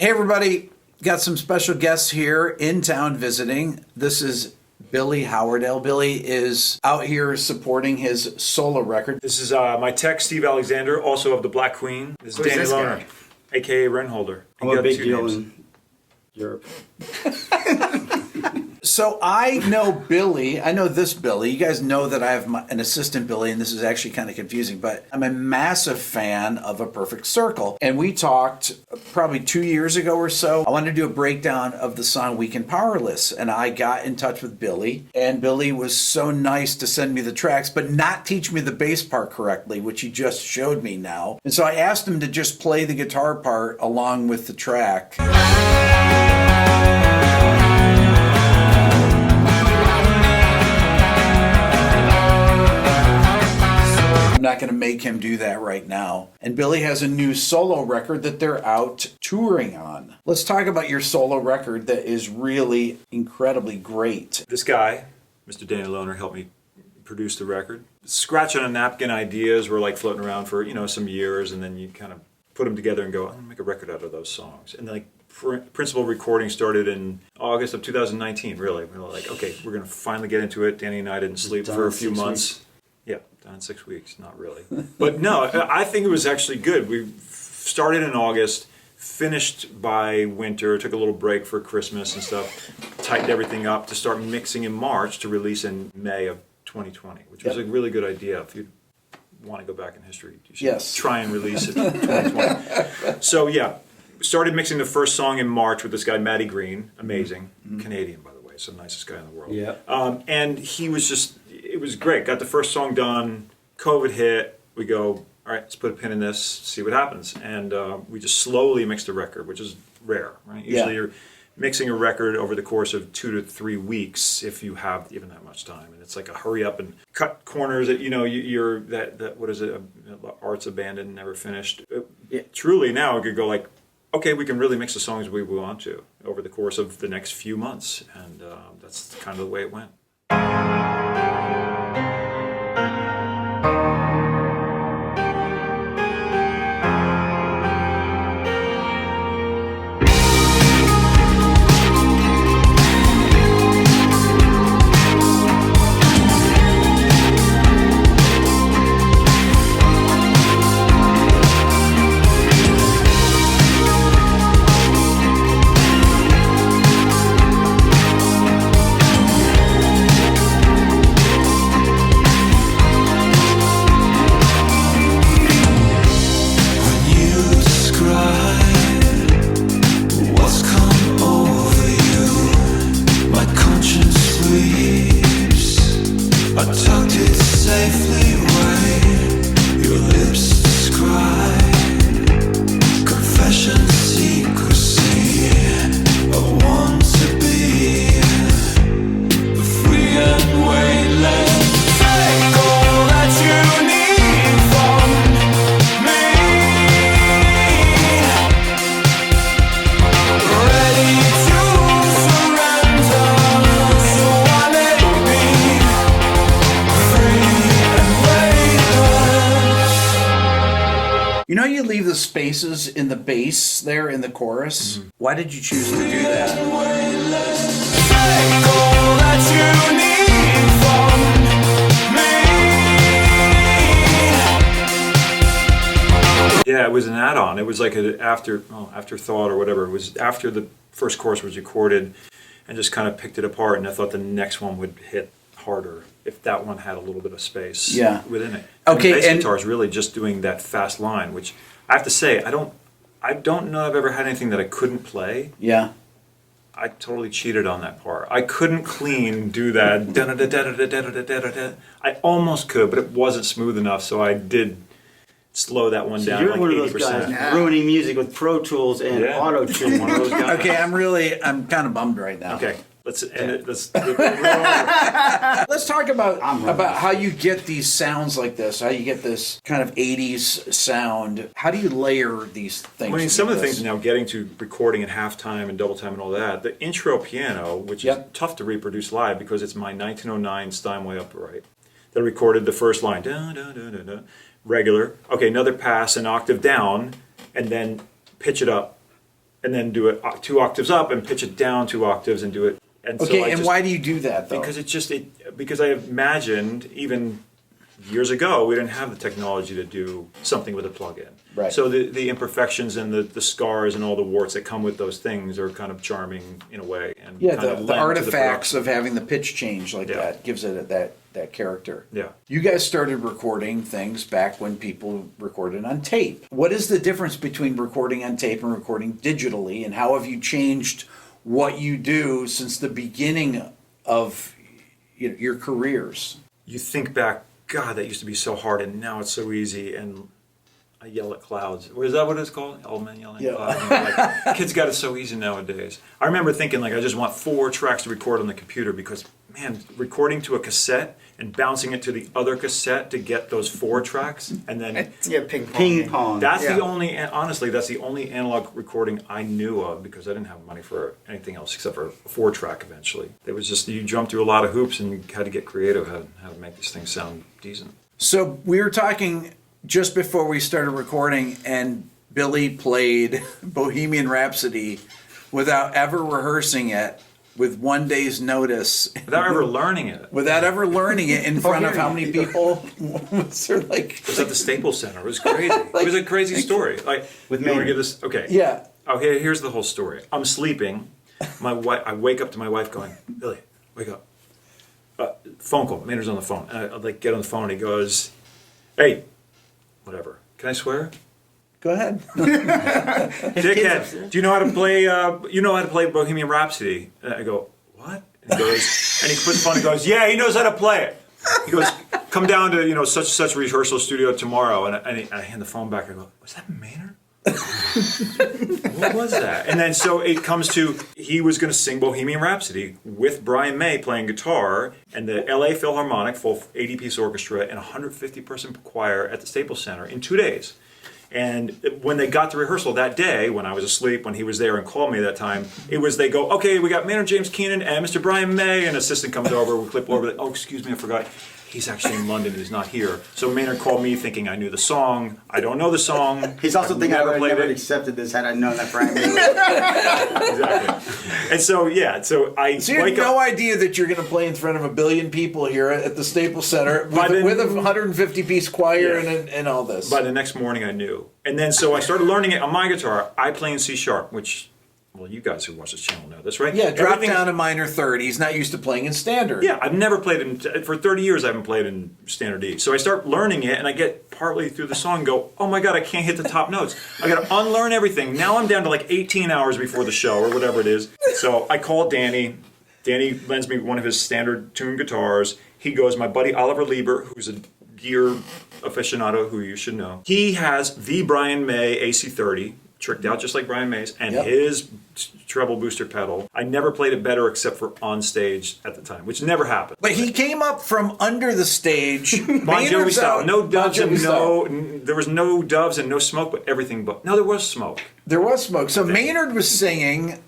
Hey everybody, got some special guests here in town visiting. This is Billy Howerdel. Billy is out here supporting his solo record. This is my tech, Steve Alexander, also of the Black Queen. This is Danny Lohner, aka Renholdër. I'm a big deal in Europe. So I know Billy, I know this Billy. You guys know that I have an assistant Billy, and this is actually kind of confusing, but I'm a massive fan of A Perfect Circle. And we talked probably 2 years ago or so. I wanted to do a breakdown of the song Weak and Powerless, and I got in touch with Billy, and Billy was so nice to send me the tracks, but not teach me the bass part correctly, which he just showed me now. And so I asked him to just play the guitar part along with the track. I'm not going to make him do that right now. And Billy has a new solo record that they're out touring on. Let's talk about your solo record that is really incredibly great. This guy, Mr. Danny Lohner, helped me produce the record. Scratch on a napkin ideas were like floating around for, some years, and then you kind of put them together and go, I'm going to make a record out of those songs. And then principal recording started in August of 2019, really. We were like, okay, we're going to finally get into it. Danny and I didn't sleep for a few months. Yeah, done in 6 weeks, not really. But no, I think it was actually good. We started in August, finished by winter, took a little break for Christmas and stuff, tightened everything up to start mixing in March to release in May of 2020, which was a really good idea. If you want to go back in history, you should try and release it in 2020. So yeah, started mixing the first song in March with this guy, Matty Green, amazing, Canadian by the way, so nicest guy in the world. Yeah. And he was just, it was great. Got the first song done. COVID hit. We go, all right, let's put a pin in this, see what happens. And we just slowly mixed the record, which is rare, right? Usually you're mixing a record over the course of 2 to 3 weeks if you have even that much time. And it's like a hurry up and cut corners that, you're, that what is it, Art's Abandoned, Never Finished. Truly now it could go like, okay, we can really mix the songs we want to over the course of the next few months. And that's kind of the way it went. You leave the spaces in the bass there in the chorus. Why did you choose to do that? Yeah, it was an add-on. It was like an afterthought or whatever. It was after the first chorus was recorded, and just kind of picked it apart. And I thought the next one would hit harder if that one had a little bit of space within it. Okay, and bass guitar is really just doing that fast line, which I have to say I don't know I've ever had anything that I couldn't play. Yeah. I totally cheated on that part. I couldn't clean do that. I almost could, but it wasn't smooth enough, so I did slow that one down. You're like one 80%. of those guys ruining music with Pro Tools and Auto Tune. One of those guys. Okay, I'm kind of bummed right now. Okay. Let's end it. Let's talk about how you get these sounds like this, how you get this kind of 80s sound. How do you layer these things? I mean, some of the things now, getting to recording at halftime and double time and all that, the intro piano, which is tough to reproduce live because it's my 1909 Steinway upright that recorded the first line, da, da, da, da, da, regular. Okay, another pass, an octave down, and then pitch it up and then do it 2 octaves up and pitch it down 2 octaves and do it. And Okay, so and why do you do that, though? Because I imagined even years ago we didn't have the technology to do something with a plug-in. Right. So the imperfections and the scars and all the warts that come with those things are kind of charming in a way. And Yeah, kind of the lend to artifacts production. of having the pitch change like Yeah. that gives it that character. Yeah. You guys started recording things back when people recorded on tape. What is the difference between recording on tape and recording digitally, and how have you changed what you do since the beginning of your careers? You think back, God, that used to be so hard, and now it's so easy, and I yell at clouds. Is that what it's called? Old men yelling at clouds. Like, kids got it so easy nowadays. I remember thinking, like, I just want 4 tracks to record on the computer because, man, recording to a cassette and bouncing it to the other cassette to get those 4 tracks, and then Ping pong. that's the only, honestly, that's the only analog recording I knew of because I didn't have money for anything else except for a 4-track eventually. It was just, you jumped through a lot of hoops and you had to get creative how to make these things sound decent. So we were talking just before we started recording, and Billy played Bohemian Rhapsody without ever rehearsing it, with 1 day's notice. Without ever learning it. Without ever learning it in front of how many people? Was there like? It was at the Staples Center. It was crazy. It was a crazy story. Like, With you want to me. give this? Okay. Yeah. Okay. Here's the whole story. I'm sleeping. My wife. I wake up to my wife going, "Billy, wake up." Phone call. Maynard's on the phone. And I like get on the phone and he goes, "Hey, whatever. Can I swear?" Go ahead. Dickhead, do you know how to play? You know how to play Bohemian Rhapsody? And I go, what? And he goes, and he puts the phone and goes, yeah, he knows how to play it. He goes, come down to such and such rehearsal studio tomorrow. And I hand the phone back. I go, was that Maynard? What was that? And then so it comes to he was going to sing Bohemian Rhapsody with Brian May playing guitar and the LA Philharmonic full 80-piece orchestra and a 150-person choir at the Staples Center in 2 days. And when they got to rehearsal that day, when I was asleep, when he was there and called me that time, it was they go, okay, we got Maynard James Keenan and Mr. Brian May, and an assistant comes over, we clip over, oh, excuse me, I forgot. He's actually in London, he's not here. So Maynard called me thinking I knew the song. I don't know the song. He's also thinking I would have never it. accepted this had I known that Brian May. Exactly. And so, yeah, so I So you had no idea that you're going to play in front of 1 billion people here at the Staples Center with a 150-piece choir and all this. By the next morning, I knew. And then so I started learning it on my guitar. I play in C sharp, which, well, you guys who watch this channel know this, right? Yeah, drop down to minor third. He's not used to playing in standard. Yeah, I've never played in, for 30 years I haven't played in standard E. So I start learning it and I get partly through the song and go, oh my God, I can't hit the top notes. I got to unlearn everything. Now I'm down to like 18 hours before the show or whatever it is. So I call Danny. Danny lends me one of his standard tuned guitars. He goes, my buddy Oliver Lieber, who's a gear aficionado who you should know. He has the Brian May AC30, tricked out just like Brian May's, and his treble booster pedal. I never played it better except for on stage at the time, which never happened. But he came up from under the stage. Bon Jovi style. No doves Bon Jovi and style. there was no doves and no smoke, but everything but, no, there was smoke. There was smoke. So Maynard was singing,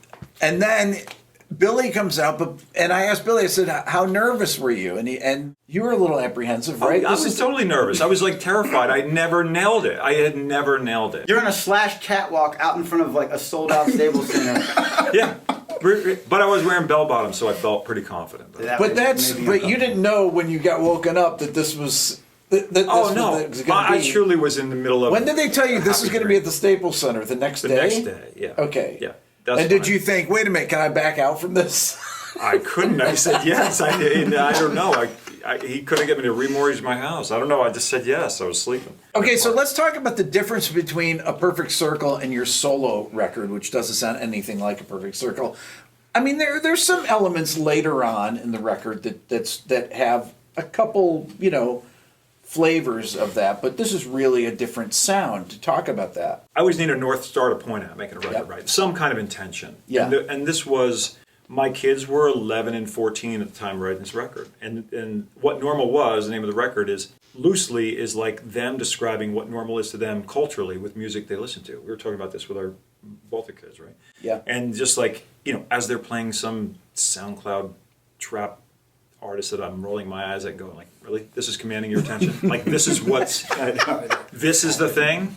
and then Billy comes out, and I asked Billy, I said, how nervous were you? And you were a little apprehensive, right? I was totally nervous. I was like terrified. I never nailed it. I had never nailed it. You're on a Slash catwalk out in front of like a sold-out Staples Center. Yeah. But I was wearing bell bottoms, so I felt pretty confident. But you didn't know when you got woken up that this was... I truly was in the middle of... When did they tell you this is going to be at the Staples Center? The next day? The next day, yeah. Okay. Yeah. And did you think, wait a minute, can I back out from this? I couldn't. I said yes. I don't know. He couldn't get me to remortgage my house. I don't know. I just said yes. I was sleeping. Okay, so let's talk about the difference between A Perfect Circle and your solo record, which doesn't sound anything like A Perfect Circle. I mean, there's some elements later on in the record that have a couple, flavors of that, but this is really a different sound. To talk about that, I always need a North Star to point at making a record, right? Some kind of intention. Yeah. And this was, my kids were 11 and 14 at the time writing this record. And what normal was, the name of the record is, loosely is like them describing what normal is to them culturally with music they listen to. We were talking about this with both the kids, right? Yeah. And just like, as they're playing some SoundCloud trap artist that I'm rolling my eyes at going like, really? This is commanding your attention? Like, this is this is the thing?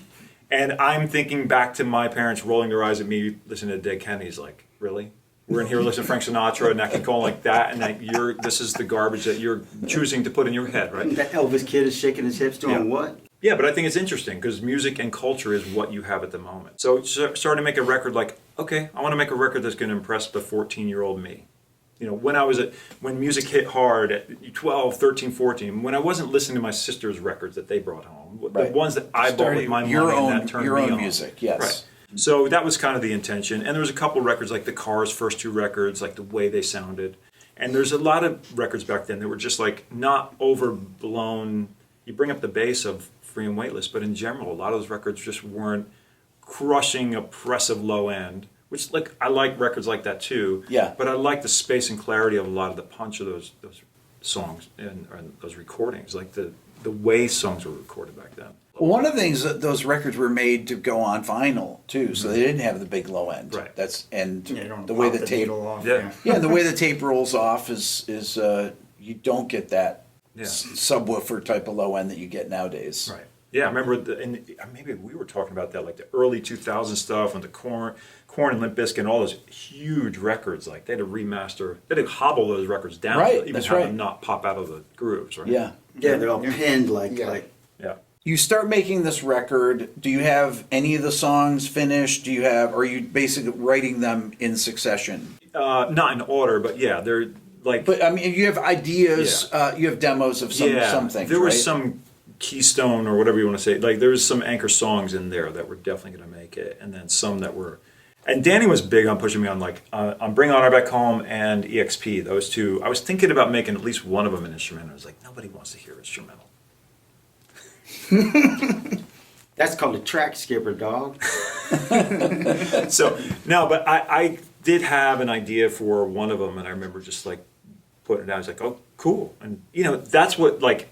And I'm thinking back to my parents rolling their eyes at me listening to Dead Kennedys, like, really? We're in here listening to Frank Sinatra and Nat King Cole like that, and that this is the garbage that you're choosing to put in your head, right? That Elvis kid is shaking his hips doing what? Yeah, but I think it's interesting because music and culture is what you have at the moment. So starting to make a record like, okay, I want to make a record that's going to impress the 14-year-old me. You know, when music hit hard at 12, 13, 14, when I wasn't listening to my sister's records that they brought home, the ones that I bought with my money and that turned me on. Your own music, yes. Right. So that was kind of the intention. And there was a couple records like the Cars' first 2 records, like the way they sounded. And there's a lot of records back then that were just like not overblown. You bring up the bass of Free and Weightless, but in general, a lot of those records just weren't crushing, oppressive low end. Which, like, I like records like that too. Yeah. But I like the space and clarity of a lot of the punch of those songs and those recordings, like the way songs were recorded back then. Well, one of the things that those records were made to go on vinyl too, so they didn't have the big low end. Right. The way the tape, off. yeah, the way the tape rolls off is you don't get that subwoofer type of low end that you get nowadays. Right. Yeah, I remember, and maybe we were talking about that, like the early 2000 stuff, and the Korn and Limp Bizkit, and all those huge records. Like they had to remaster, they had to hobble those records down, Right, even that's have right. them not pop out of the grooves, right? Yeah. Yeah, they're all pinned like. Yeah. You start making this record. Do you have any of the songs finished? Are you basically writing them in succession? Not in order, but yeah, they're like. But I mean, you have ideas. You have demos of some things. There was right? some keystone or whatever you want to say. Like there was some anchor songs in there that were definitely going to make it, and then some that were. And Danny was big on pushing me on on Bring Honor Back Home and EXP. Those 2. I was thinking about making at least one of them an instrumental. I was like, nobody wants to hear instrumental. That's called a track skipper, dog. So no, but I did have an idea for one of them, and I remember just like putting it down. I was like, oh, cool. And that's what like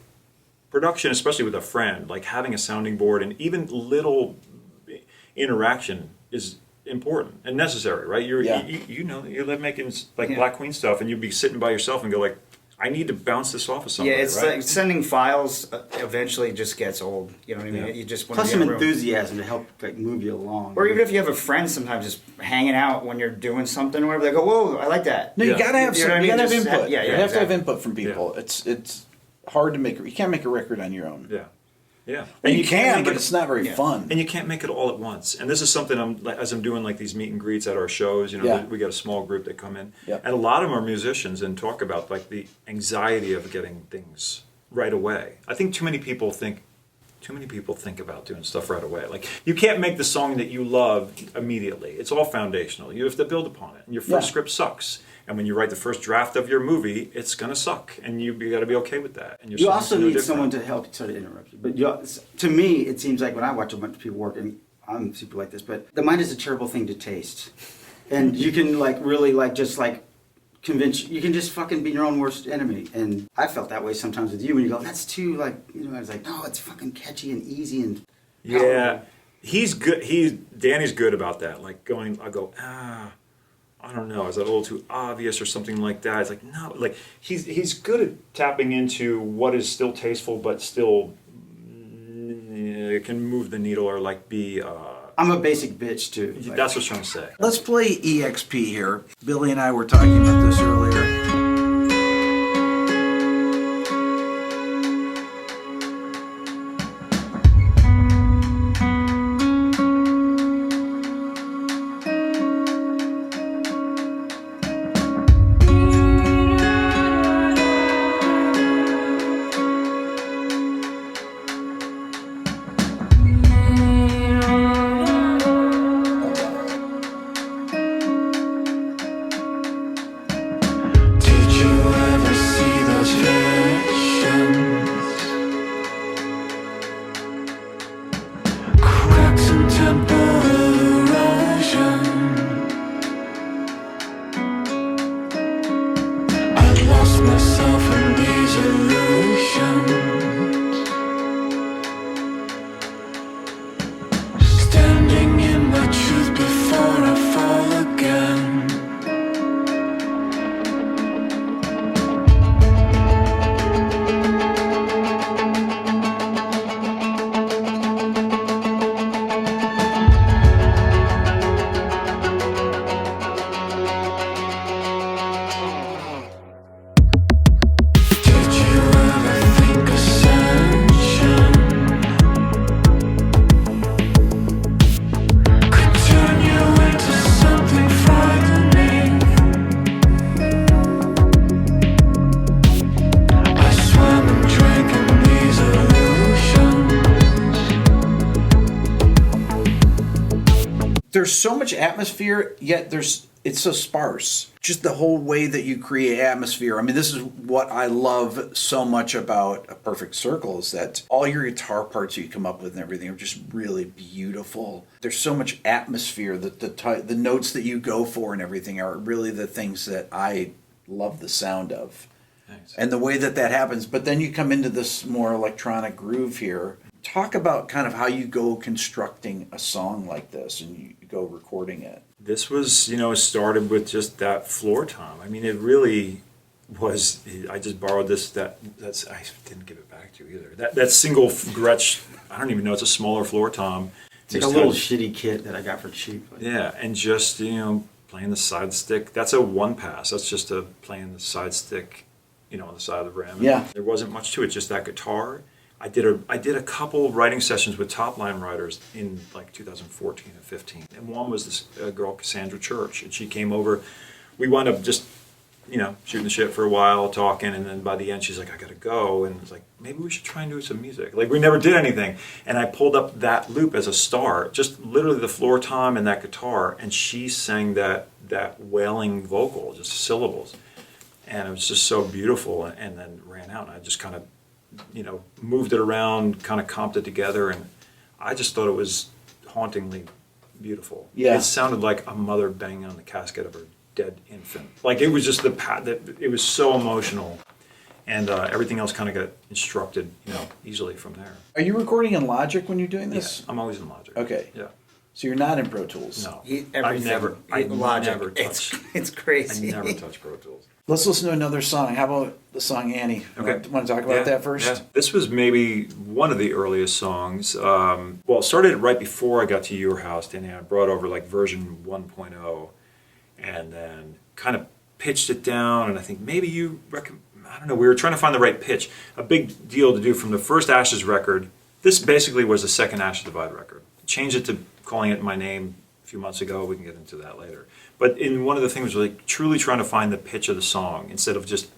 production, especially with a friend, like having a sounding board and even little interaction is important and necessary, right? You live making like Black Queen stuff, and you'd be sitting by yourself and go like, I need to bounce this off of somebody. Yeah, it's right? like sending files eventually just gets old. You know what I mean? Yeah. You just want Plus to some be in a room. enthusiasm to help like move you along. Or even if you have a friend sometimes just hanging out when you're doing something or whatever, they go, whoa, I like that. No, you gotta have You know what I mean? you gotta have Just input. yeah, you have to have exactly. input from people. It's hard to make. You can't make a record on your own. Yeah. Yeah. And you can't can, make but it- it's not very fun. And you can't make it all at once. And this is something as I'm doing like these meet and greets at our shows, Yeah. we got a small group that come in. Yep. And a lot of them are musicians and talk about like the anxiety of getting things right away. I think too many people think about doing stuff right away. Like you can't make the song that you love immediately. It's all foundational. You have to build upon it. And your first script sucks. And when you write the first draft of your movie, it's gonna suck, and you got to be okay with that. And your You song's also no need different. someone to help. Sorry to interrupt you, but to me, it seems like when I watch a bunch of people work, and I'm super like this, but the mind is a terrible thing to taste, and you can like really like just like convince. You can just fucking be your own worst enemy, and I felt that way sometimes with you when you go, that's too like I was like, no, it's fucking catchy and easy and Yeah, he's good. Danny's good about that. Like I go, I don't know, is that a little too obvious or something like that? It's like, no, like he's good at tapping into what is still tasteful but still can move the needle or like be. I'm a basic bitch too. Like, That's what I'm trying to say. Let's play EXP here. Billy and I were talking about this earlier. there's so much atmosphere, yet it's so sparse. Just the whole way that you create atmosphere. I mean, this is what I love so much about A Perfect Circle, is that all your guitar parts you come up with and everything are just really beautiful. There's so much atmosphere that the notes that you go for and everything are really the things that I love the sound of. Thanks. And the way that happens. But then you come into this more electronic groove here. Talk about kind of how you go constructing a song like this and you go recording it. This was, started with just that floor tom. I mean, it really was. I just borrowed that's. I didn't give it back to you either. That single Gretsch. I don't even know. It's a smaller floor tom. It's like a little shitty kit that I got for cheap. Yeah, and just playing the side stick. That's a one pass. That's just playing the side stick, on the side of the rim. Yeah. There wasn't much to it. Just that guitar. I did a couple writing sessions with top line writers in like 2014 and 15, and one was this girl Cassandra Church, and she came over. We wound up just shooting the shit for a while, talking, and then by the end she's like, I gotta go, and it's like, maybe we should try and do some music. Like, we never did anything, and I pulled up that loop as a start, just literally the floor tom and that guitar, and she sang that wailing vocal, just syllables, and it was just so beautiful, and then ran out, and I just kind of moved it around, kind of comped it together, and I just thought it was hauntingly beautiful. Yeah. It sounded like a mother banging on the casket of her dead infant. Like, it was just it was so emotional, and everything else kind of got instructed, easily from there. Are you recording in Logic when you're doing this? Yeah, I'm always in Logic. Okay. Yeah. So you're not in Pro Tools? No. I never touch. It's crazy. I never touch Pro Tools. Let's listen to another song. How about the song Annie? Okay. Want to talk about that first? Yeah. This was maybe one of the earliest songs. It started right before I got to your house, Danny. I brought over like version 1.0 and then kind of pitched it down, and I think maybe I don't know, we were trying to find the right pitch. A big deal to do from the first Ashes record. This basically was the second Ashes Divide record. Changed it to calling it my name a few months ago. We can get into that later. But in one of the things was like truly trying to find the pitch of the song instead of just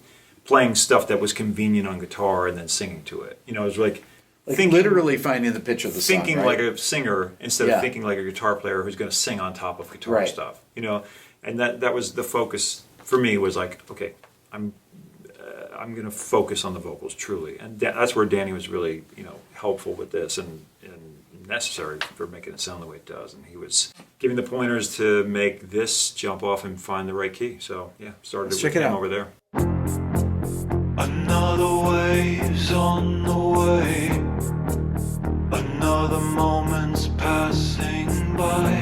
playing stuff that was convenient on guitar and then singing to it. It was like literally finding the pitch of the song, thinking right? like a singer instead of thinking like a guitar player who's going to sing on top of guitar stuff. And that was the focus for me, was like, okay, I'm going to focus on the vocals truly, and that's where Danny was really helpful with this and necessary for making it sound the way it does, and he was giving the pointers to make this jump off and find the right key. So yeah, started with him over there. Another wave's on the way, another moment's passing by,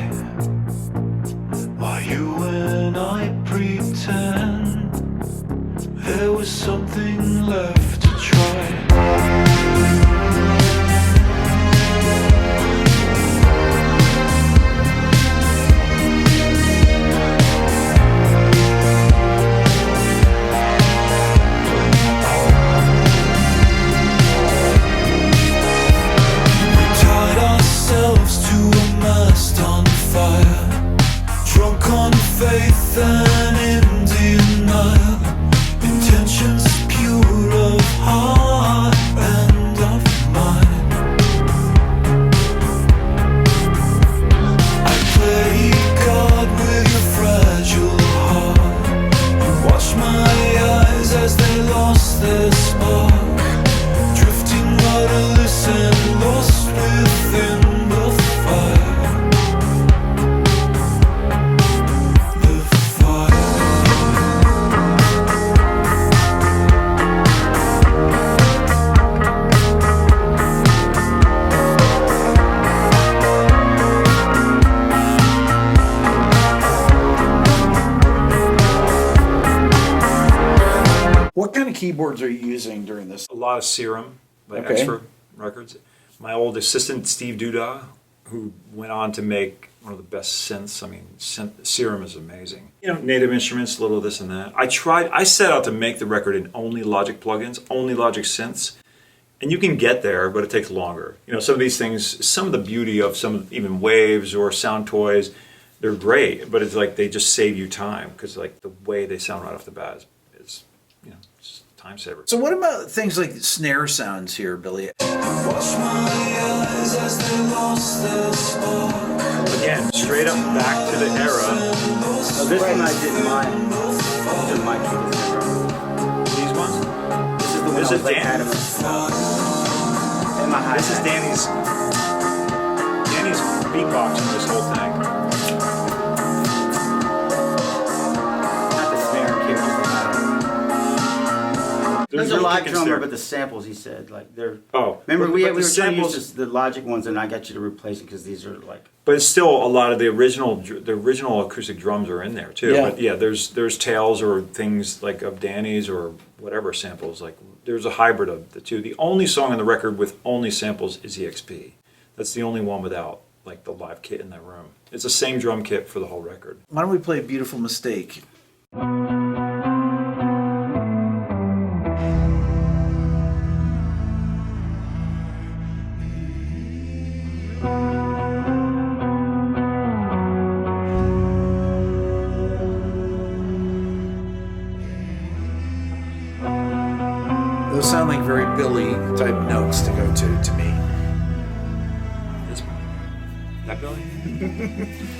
while you and I pretend there was something left to try. Faith and Indian Nile, intentions pure of heart and of mind. I play God with your fragile heart. You watch my eyes as they lost their spark, drifting rudderless and lost within the fire. What kind of keyboards are you using during this? A lot of Serum by Extra Records. My old assistant Steve Duda, who went on to make one of the best synths. I mean, Serum is amazing. Native Instruments, a little of this and that. I set out to make the record in only Logic plugins, only Logic synths. And you can get there, but it takes longer. Some of these things, some of the beauty of some even Waves or Sound Toys, they're great, but it's like they just save you time, because like the way they sound right off the bat is it's time saver. So what about things like snare sounds here, Billy? Watch my eyes as they lost their spark. Again, straight up back to the era. So this one I didn't mind. This is my key. These ones. This is the one This I is was like Dan. adamant. And my hi-hat. This is Danny's beatboxing this whole thing. Not the snare and kick, just the hi-hat. There's a no live kick and drummer, snare. but the samples he said, like they're. Oh, Remember but we the were trying to samples, use the Logic ones, and I got you to replace it because these are like. but it's still a lot of the original acoustic drums are in there too. Yeah. But yeah, there's tails or things like of Danny's or whatever samples. Like there's a hybrid of the two. The only song on the record with only samples is EXP. That's the only one without like the live kit in that room. It's the same drum kit for the whole record. Why don't we play Beautiful Mistake? Those sound like very Billy type notes to go to me. This that Billy?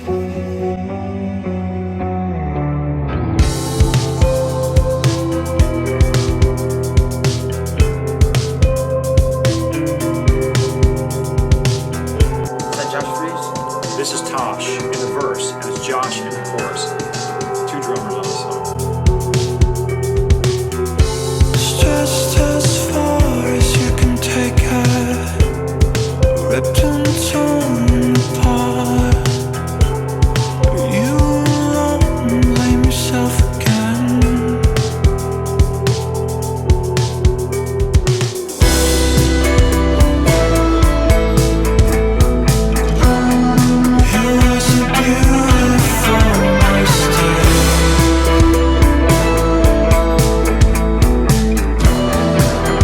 Is that Josh Freese? This is Tosh in the verse, and it's Josh in the chorus. Two drummers on the song. Just as far as you can take it, ripped and torn apart. You won't blame yourself again. It was a beautiful mistake.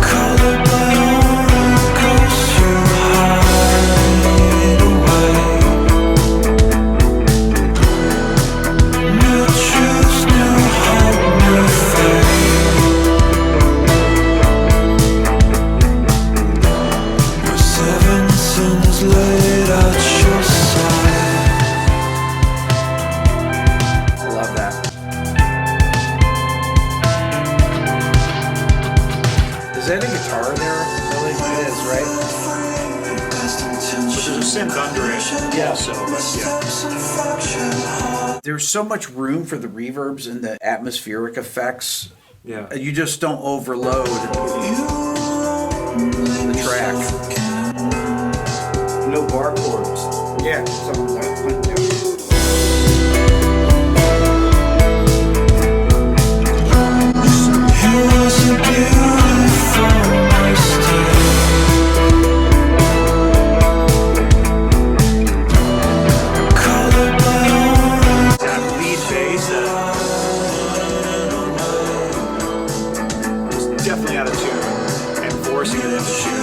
Colored by oracles you hide away. New truths, new hope, new faith. Your 7 sins laid at your side. I love that. Is that a guitar there, Billy? It is, right? But there's a synth under it. Yeah. Also, but yeah. There's so much room for the reverbs and the atmospheric effects. Yeah. You just don't overload the track. No bar chords. Yeah. Something like that. It was a beautiful mistake. Colored by oracles. That lead bass that is definitely out of tune and forcing it into tune.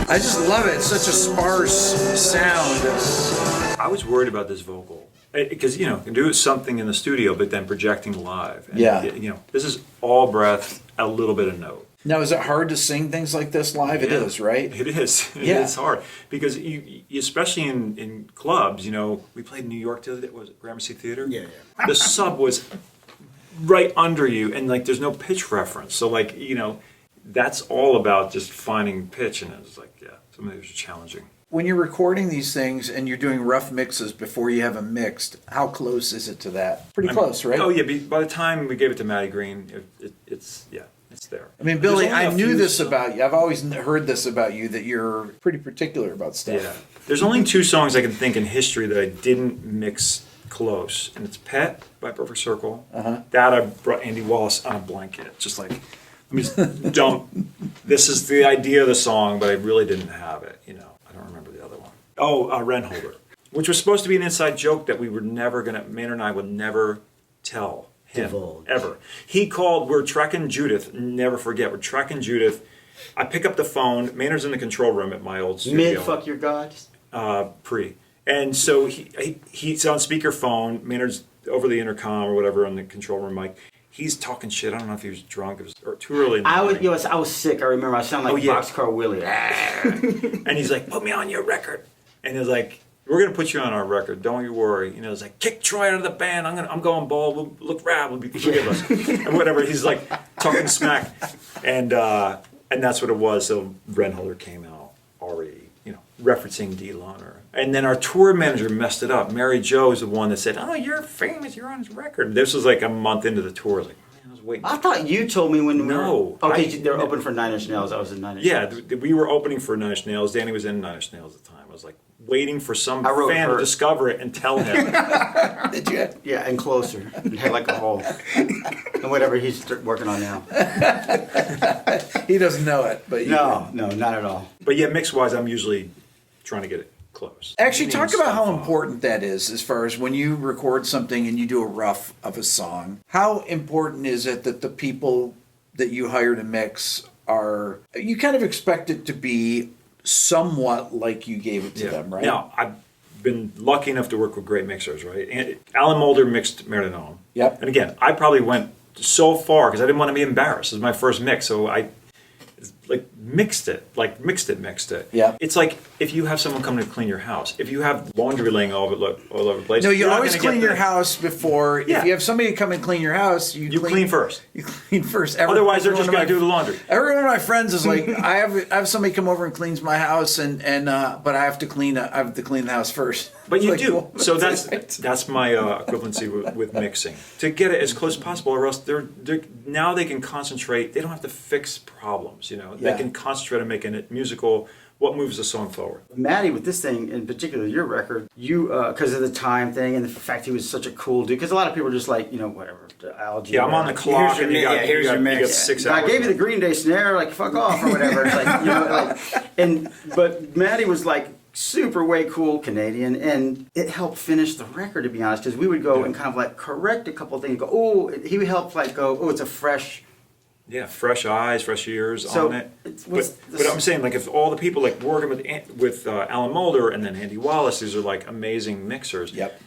I just love it. It's such a sparse sound. I was worried about this vocal because you can do something in the studio, but then projecting live. And, Yeah. this is all breath, a little bit of note. Now, is it hard to sing things like this live? It Yeah. is, right? It is. Yeah. It's hard because you especially in clubs. We played in New York the other day. Was it Gramercy Theater? Yeah. The sub was right under you, and like there's no pitch reference. So like that's all about just finding pitch, and it's like some of these are challenging. When you're recording these things and you're doing rough mixes before you have them mixed, how close is it to that? Pretty close, right? Oh yeah. By the time we gave it to Matty Green, it's there. I mean, Billy, There's only I a knew few this songs- about you. I've always heard this about you, that you're pretty particular about stuff. Yeah. There's only 2 songs I can think in history that I didn't mix close, and it's Pet by Perfect Circle. That I brought Andy Wallace on a blanket, just like let me just dump. This is the idea of the song, but I really didn't have it. I don't remember the other one. Oh, Renholdër, which was supposed to be an inside joke that we were never gonna. Maynard and I would never tell him Divulge. ever. He called. We're trekking Judith. Never forget. We're trekking Judith. I pick up the phone. Maynard's in the control room at my old studio. Mid fuck your gods. Pre. And so he's on speakerphone. Maynard's over the intercom or whatever on the control room mic. he's talking shit. I don't know if he was drunk. It was or too early in the I was, morning. I was sick. I remember I sounded like Oh, yeah. Boxcar Willie. And he's like, put me on your record. And he's like, we're going to put you on our record. Don't you worry. You know, it's like, kick Troy out of the band. I'm going bald. We'll look rad. We'll be three of us. And whatever. He's like talking smack. And that's what it was. So Renholdër came out already, you know, referencing D. Lohner. And then our tour manager messed it up. Mary Jo is the one that said, oh, you're famous. You're on his record. This was like a month into the tour. I was like, man, I was waiting. I thought you told me when we No, were... Okay, I- they're open for Nine Inch Nails. I was in Nine Inch Yeah, Nails. we were opening for Nine Inch Nails. Danny was in Nine Inch Nails at the time. I was like waiting for some I wrote fan to her. discover it and tell him. Did you? Yeah, and Closer. It had like a hole. And whatever he's working on now. He doesn't know it, but you No, not at all. But yeah, mix-wise, I'm usually trying to get it close. Actually, talk Meaning about how stuff important that is as far as when you record something and you do a rough of a song. How important is it that the people that you hire to mix are, you kind of expect it to be somewhat like you gave it to them, right? Now, I've been lucky enough to work with great mixers, right? And Alan Moulder mixed Meridone. Yep. And again, I probably went so far because I didn't want to be embarrassed. It was my first mix, so I mixed it. Yeah. It's like if you have someone come to clean your house. If you have laundry laying all over the place. No, you you're not always gonna get clean your the- house before. Yeah. If you have somebody come and clean your house, you clean first. You clean first. Otherwise, they're just one of going to my- do the laundry. Every one of my friends is like, I have somebody come over and cleans my house, and but I have to clean the house first. But you Like, do. well, So right. that's my equivalency with mixing. To get it as close as possible, or else now they can concentrate. They don't have to fix problems. You know, Yeah. they can concentrate on making it musical. What moves the song forward? Maddie, with this thing, in particular, your record, you, because of the time thing and the fact he was such a cool dude, because a lot of people are just like, you know, whatever, the algae. Yeah, I'm on the clock, your and you mi- got, yeah, here's you got, your you got mix. 6 I hours. gave you the Green Day snare, like, fuck off, or whatever. It's like, you know, like, but Maddie was like, super way cool Canadian, and it helped finish the record, to be honest, because we would go and kind of like correct a couple things, go, oh, he would help like go, oh, it's a fresh. Yeah, fresh eyes, fresh ears So, on it. what's But, the- I'm saying, like, if all the people like working with Alan Moulder and then Andy Wallace, these are like amazing mixers. Yep.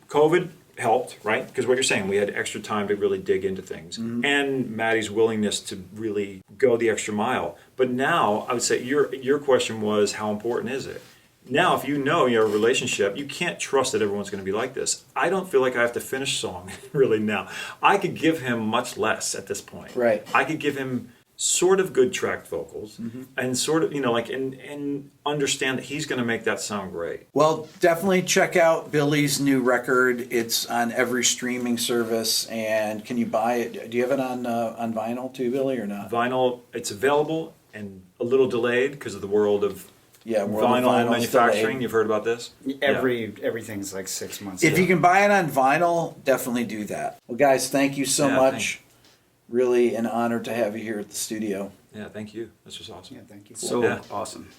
COVID helped, right? Because what you're saying, we had extra time to really dig into things, and Maddie's willingness to really go the extra mile. But now, I would say your question was, how important is it? Now, if you know your relationship, you can't trust that everyone's going to be like this. I don't feel like I have to finish song really now. I could give him much less at this point. Right. I could give him sort of good tracked vocals and sort of, you know, like, and understand that he's going to make that sound great. Well, definitely check out Billy's new record. It's on every streaming service, and can you buy it? Do you have it on vinyl too, Billy, or not? Vinyl, it's available and a little delayed because of the world of Yeah, World of vinyl Vinyl's manufacturing. delayed. You've heard about this? Everything's like 6 months. If you can buy it on vinyl, definitely do that. Well, guys, thank you so Yeah, much. Really an honor to have you here at the studio. Yeah, thank you. This was awesome. Yeah, thank you. So Yeah. awesome.